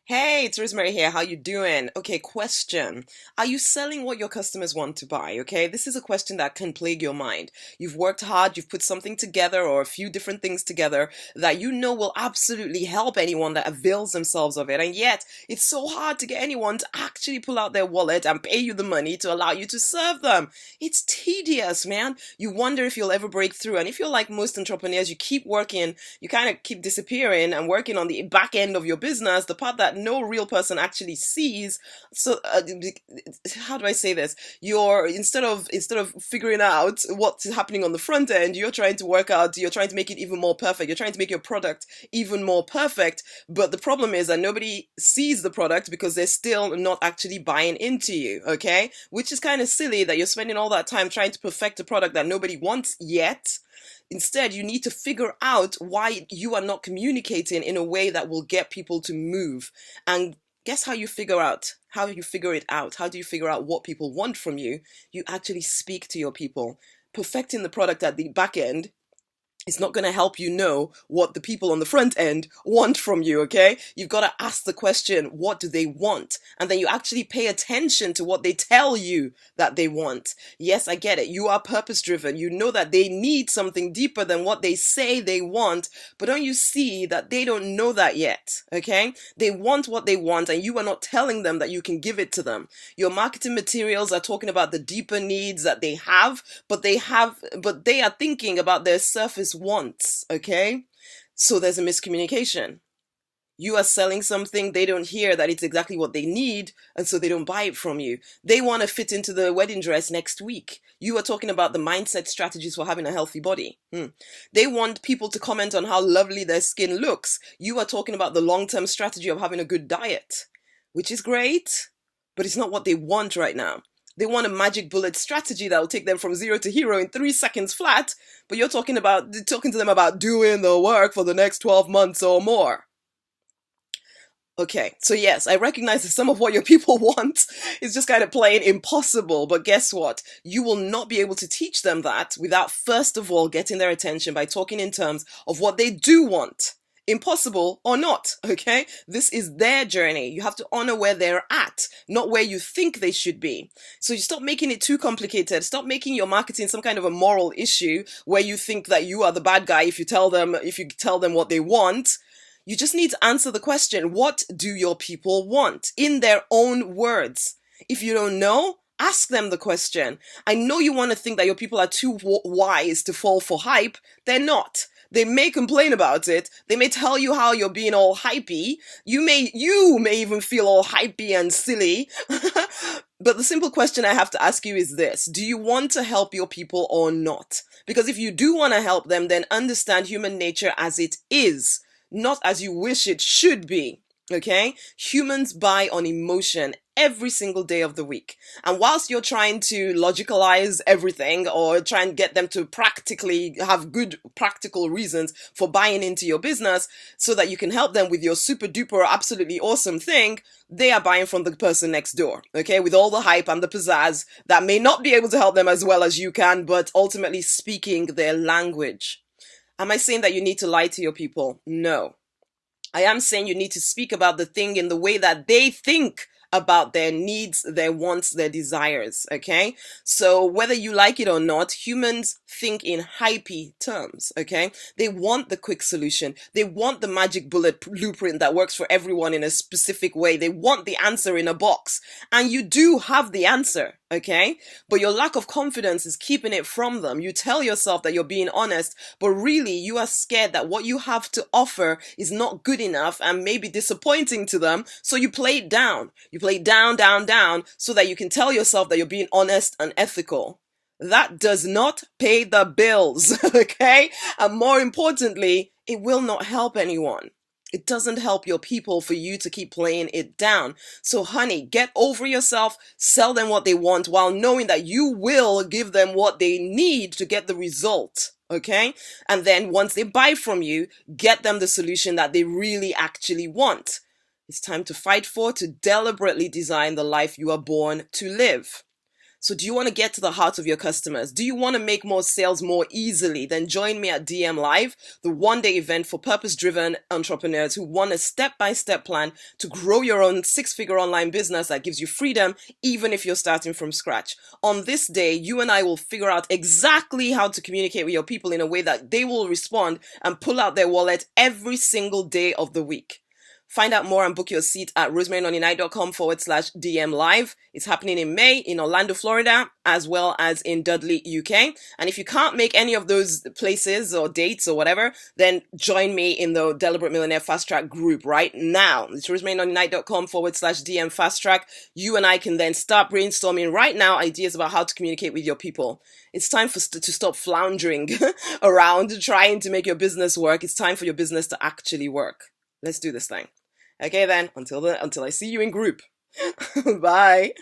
Hey, it's Rosemary here. How you doing? Okay, question. Are you selling what your customers want to buy? Okay, this is a question that can plague your mind. You've worked hard, you've put something together or a few different things together that you know will absolutely help anyone that avails themselves of it. And yet, it's so hard to get anyone to actually pull out their wallet and pay you the money to allow you to serve them. It's tedious, man. You wonder if you'll ever break through. And if you're like most entrepreneurs, you keep working, you kind of keep disappearing and working on the back end of your business, the part that no real person actually sees. So how do I say this? You're instead of figuring out what's happening on the front end, you're trying to make it even more perfect. You're trying to make your product even more perfect. But the problem is that nobody sees the product because they're still not actually buying into you. Okay, which is kind of silly that you're spending all that time trying to perfect a product that nobody wants yet. Instead, you need to figure out why you are not communicating in a way that will get people to move. And guess how you figure out? How you figure it out? How do you figure out what people want from you? You actually speak to your people. Perfecting the product at the back end, it's not going to help you know what the people on the front end want from you, okay? You've got to ask the question, what do they want? And then you actually pay attention to what they tell you that they want. Yes, I get it. You are purpose driven. You know that they need something deeper than what they say they want, but don't you see that they don't know that yet, okay? They want what they want and you are not telling them that you can give it to them. Your marketing materials are talking about the deeper needs that they have, but they are thinking about their surface wants, okay? So there's a miscommunication. You are selling something, they don't hear that it's exactly what they need, and so they don't buy it from you. They want to fit into the wedding dress next week. You are talking about the mindset strategies for having a healthy body. They want people to comment on how lovely their skin looks. You are talking about the long-term strategy of having a good diet, which is great, but it's not what they want right now. They want a magic bullet strategy that will take them from zero to hero in 3 seconds flat, but you're talking to them about doing the work for the next 12 months or more. Okay, so yes, I recognize that some of what your people want is just kind of plain impossible, but guess what? You will not be able to teach them that without first of all getting their attention by talking in terms of what they do want. Impossible or not, okay? This is their journey. You have to honor where they're at, not where you think they should be. So you stop making it too complicated. Stop making your marketing some kind of a moral issue where you think that you are the bad guy if you tell them what they want. You just need to answer the question, what do your people want? In their own words. If you don't know, ask them the question. I know you want to think that your people are too wise to fall for hype. They're not. They may complain about it. They may tell you how you're being all hypey. You may even feel all hypey and silly. But the simple question I have to ask you is this. Do you want to help your people or not? Because if you do want to help them, then understand human nature as it is, not as you wish it should be. Okay? Humans buy on emotion every single day of the week. And whilst you're trying to logicalize everything or try and get them to practically have good practical reasons for buying into your business so that you can help them with your super duper absolutely awesome thing, they are buying from the person next door, okay? With all the hype and the pizzazz that may not be able to help them as well as you can, but ultimately speaking their language. Am I saying that you need to lie to your people? No. I am saying you need to speak about the thing in the way that they think about their needs, their wants, their desires, okay? So whether you like it or not, humans think in hypey terms, okay? They want the quick solution. They want the magic bullet blueprint that works for everyone in a specific way. They want the answer in a box. And you do have the answer, okay? But your lack of confidence is keeping it from them. You tell yourself that you're being honest, but really you are scared that what you have to offer is not good enough and maybe disappointing to them. So you play it down. You play down, down, down so that you can tell yourself that you're being honest and ethical. That does not pay the bills, okay? And more importantly, it will not help anyone. It doesn't help your people for you to keep playing it down. So honey, get over yourself, sell them what they want while knowing that you will give them what they need to get the result. Okay? And then once they buy from you, get them the solution that they really actually want. It's time to fight for, to deliberately design the life you are born to live. So do you want to get to the heart of your customers? Do you want to make more sales more easily? Then join me at DM Live, the one-day event for purpose-driven entrepreneurs who want a step-by-step plan to grow your own six-figure online business that gives you freedom, even if you're starting from scratch. On this day, you and I will figure out exactly how to communicate with your people in a way that they will respond and pull out their wallet every single day of the week. Find out more and book your seat at rosemarynoninight.com/DM Live. It's happening in May in Orlando, Florida, as well as in Dudley, UK. And if you can't make any of those places or dates or whatever, then join me in the Deliberate Millionaire Fast Track group right now. It's rosemarynoninight.com/DM Fast Track. You and I can then start brainstorming right now ideas about how to communicate with your people. It's time to stop floundering around trying to make your business work. It's time for your business to actually work. Let's do this thing. Okay then, until I see you in group. Bye.